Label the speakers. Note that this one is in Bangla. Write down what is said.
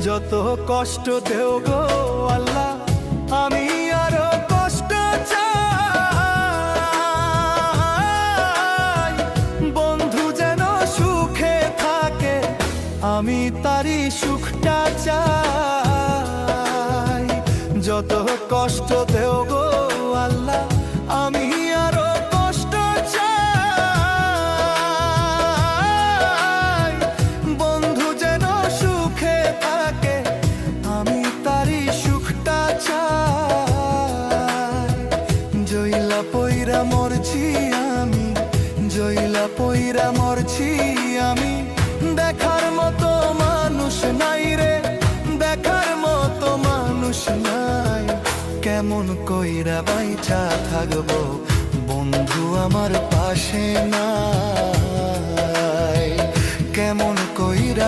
Speaker 1: যত কষ্ট দেও গো আল্লাহ, আমি আরো কষ্ট চাই। বন্ধু যেন সুখে থাকে, আমি তারই সুখটা চাই। যত কষ্ট দেও গো আল্লাহ, আমি আরো কষ্ট চাই। বন্ধু যেন সুখে থাকে, আমি তারই সুখটা চাই। জইলা পইরা মরছি আমি, জইলা পইরা মরছি আমি, দেখার মতো মানুষ নাই রে, দেখার মতো মানুষ নাই। কেমন কইরা বাইচা থাকবো বন্ধু আমার পাশে নাই, কেমন কইরা